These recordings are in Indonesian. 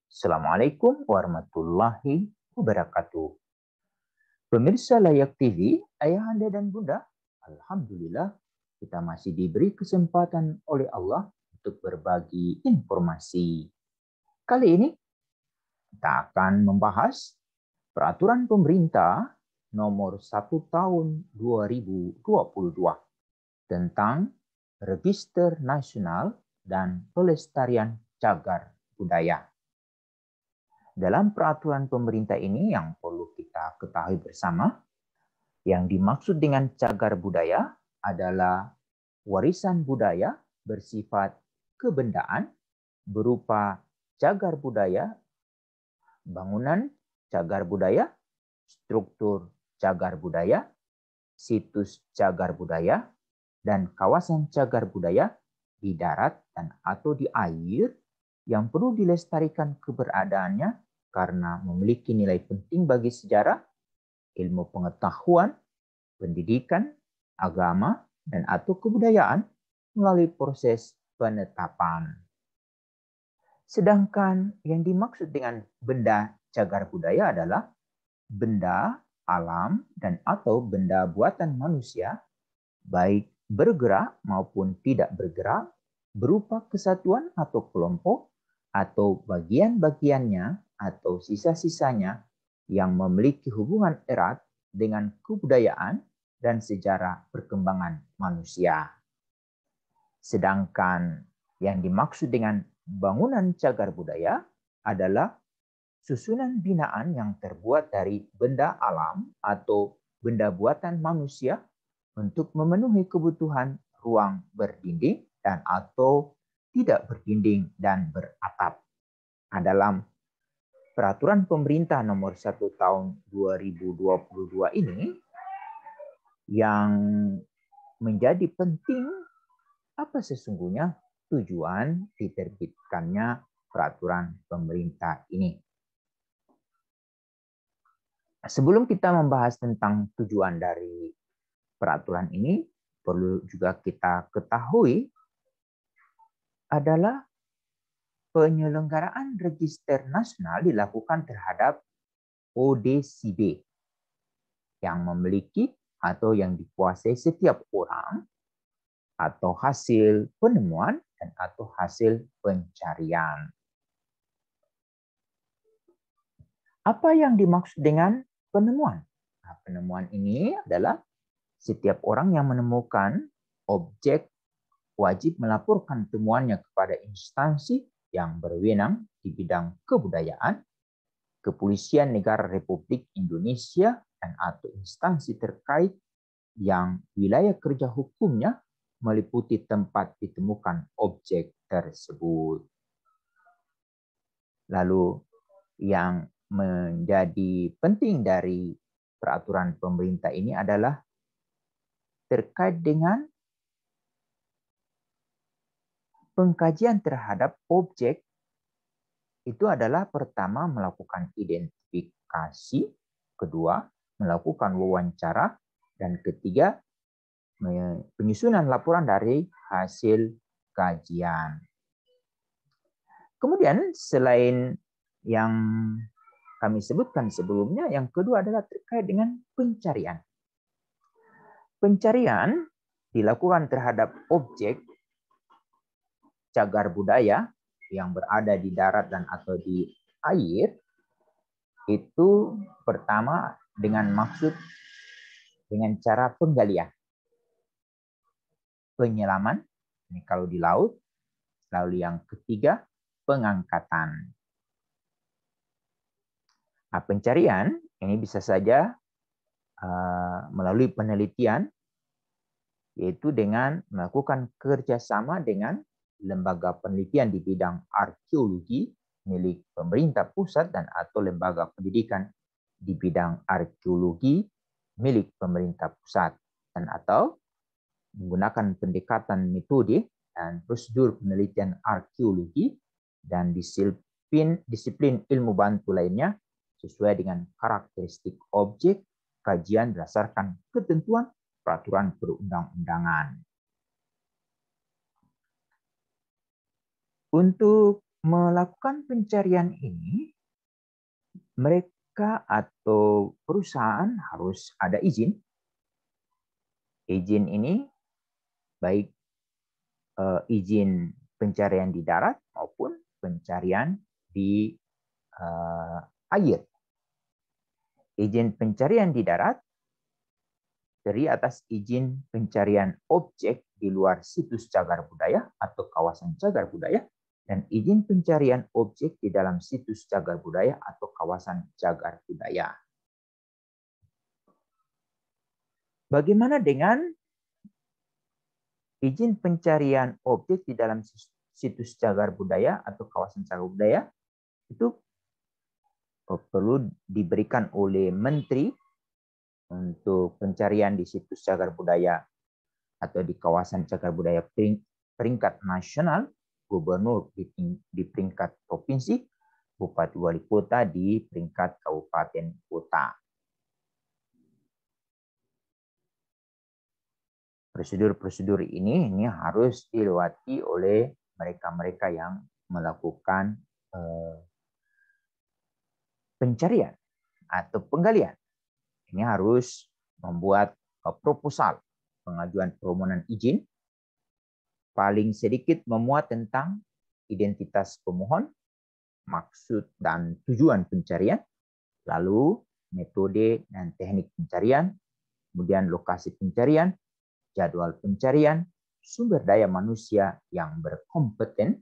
Assalamualaikum warahmatullahi wabarakatuh. Pemirsa Layak TV, ayahanda dan bunda, alhamdulillah kita masih diberi kesempatan oleh Allah untuk berbagi informasi. Kali ini kita akan membahas peraturan pemerintah nomor 1 tahun 2022 tentang Register Nasional dan Pelestarian Cagar Budaya. Dalam peraturan pemerintah ini yang perlu kita ketahui bersama, yang dimaksud dengan cagar budaya adalah warisan budaya bersifat kebendaan berupa cagar budaya, bangunan cagar budaya, struktur cagar budaya, situs cagar budaya, dan kawasan cagar budaya di darat dan atau di air yang perlu dilestarikan keberadaannya karena memiliki nilai penting bagi sejarah, ilmu pengetahuan, pendidikan, agama, dan atau kebudayaan melalui proses penetapan. Sedangkan yang dimaksud dengan benda cagar budaya adalah benda alam dan atau benda buatan manusia, baik bergerak maupun tidak bergerak, berupa kesatuan atau kelompok, atau bagian-bagiannya atau sisa-sisanya yang memiliki hubungan erat dengan kebudayaan dan sejarah perkembangan manusia. Sedangkan yang dimaksud dengan bangunan cagar budaya adalah susunan binaan yang terbuat dari benda alam atau benda buatan manusia untuk memenuhi kebutuhan ruang berdinding dan atau tidak berdinding dan beratap. Dalam peraturan pemerintah nomor 1 tahun 2022 ini yang menjadi penting apa sesungguhnya tujuan diterbitkannya peraturan pemerintah ini. Sebelum kita membahas tentang tujuan dari peraturan ini, perlu juga kita ketahui adalah penyelenggaraan register nasional dilakukan terhadap ODCB yang memiliki atau yang dikuasai setiap orang atau hasil penemuan dan atau hasil pencarian. Apa yang dimaksud dengan penemuan? Nah, penemuan ini adalah setiap orang yang menemukan objek wajib melaporkan temuannya kepada instansi yang berwenang di bidang kebudayaan, Kepolisian Negara Republik Indonesia, dan atau instansi terkait yang wilayah kerja hukumnya meliputi tempat ditemukan objek tersebut. Lalu yang menjadi penting dari peraturan pemerintah ini adalah terkait dengan pengkajian terhadap objek. Itu adalah pertama melakukan identifikasi, kedua melakukan wawancara, dan ketiga penyusunan laporan dari hasil kajian. Kemudian selain yang kami sebutkan sebelumnya, yang kedua adalah terkait dengan pencarian. Pencarian dilakukan terhadap objek cagar budaya yang berada di darat dan atau di air itu pertama dengan maksud dengan cara penggalian, penyelaman, ini kalau di laut, lalu yang ketiga pengangkatan. Nah, pencarian ini bisa saja melalui penelitian, yaitu dengan melakukan kerjasama dengan lembaga penelitian di bidang arkeologi milik pemerintah pusat dan atau lembaga pendidikan di bidang arkeologi milik pemerintah pusat, dan atau menggunakan pendekatan metode dan prosedur penelitian arkeologi dan disiplin ilmu bantu lainnya sesuai dengan karakteristik objek kajian berdasarkan ketentuan peraturan perundang-undangan. Untuk melakukan pencarian ini, mereka atau perusahaan harus ada izin. Izin ini baik izin pencarian di darat maupun pencarian di air. Izin pencarian di darat terdiri atas izin pencarian objek di luar situs cagar budaya atau kawasan cagar budaya, dan izin pencarian objek di dalam situs cagar budaya atau kawasan cagar budaya. Bagaimana dengan izin pencarian objek di dalam situs cagar budaya atau kawasan cagar budaya? Itu perlu diberikan oleh Menteri untuk pencarian di situs cagar budaya atau di kawasan cagar budaya peringkat nasional, gubernur di peringkat provinsi, bupati wali kota di peringkat kabupaten kota. Prosedur-prosedur ini harus dilewati oleh mereka-mereka yang melakukan pencarian atau penggalian. Ini harus membuat proposal pengajuan permohonan izin, paling sedikit memuat tentang identitas pemohon, maksud dan tujuan pencarian, lalu metode dan teknik pencarian, kemudian lokasi pencarian, jadwal pencarian, sumber daya manusia yang berkompeten,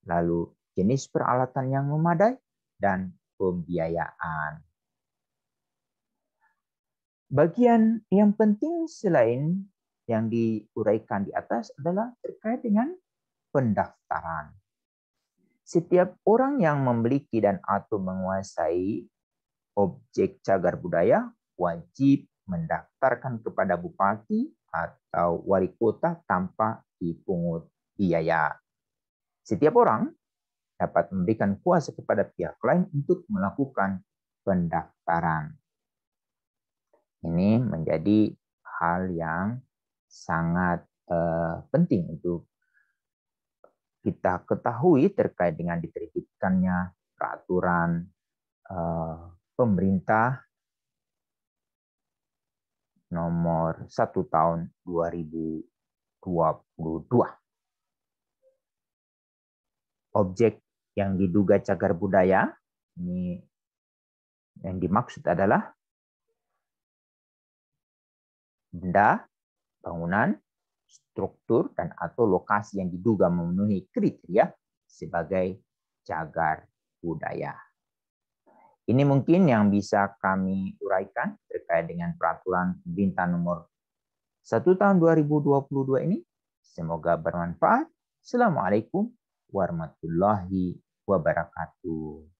lalu jenis peralatan yang memadai, dan pembiayaan. Bagian yang penting selain yang diuraikan di atas adalah terkait dengan pendaftaran. Setiap orang yang memiliki dan atau menguasai objek cagar budaya wajib mendaftarkan kepada bupati atau wali kota tanpa dipungut biaya. Setiap orang dapat memberikan kuasa kepada pihak lain untuk melakukan pendaftaran. Ini menjadi hal yang sangat penting untuk kita ketahui terkait dengan diterbitkannya peraturan pemerintah nomor 1 tahun 2022. Objek yang diduga cagar budaya ini yang dimaksud adalah benda, bangunan, struktur, dan atau lokasi yang diduga memenuhi kriteria sebagai cagar budaya. Ini mungkin yang bisa kami uraikan terkait dengan peraturan pemerintah nomor 1 tahun 2022 ini. Semoga bermanfaat. Assalamualaikum warahmatullahi wabarakatuh.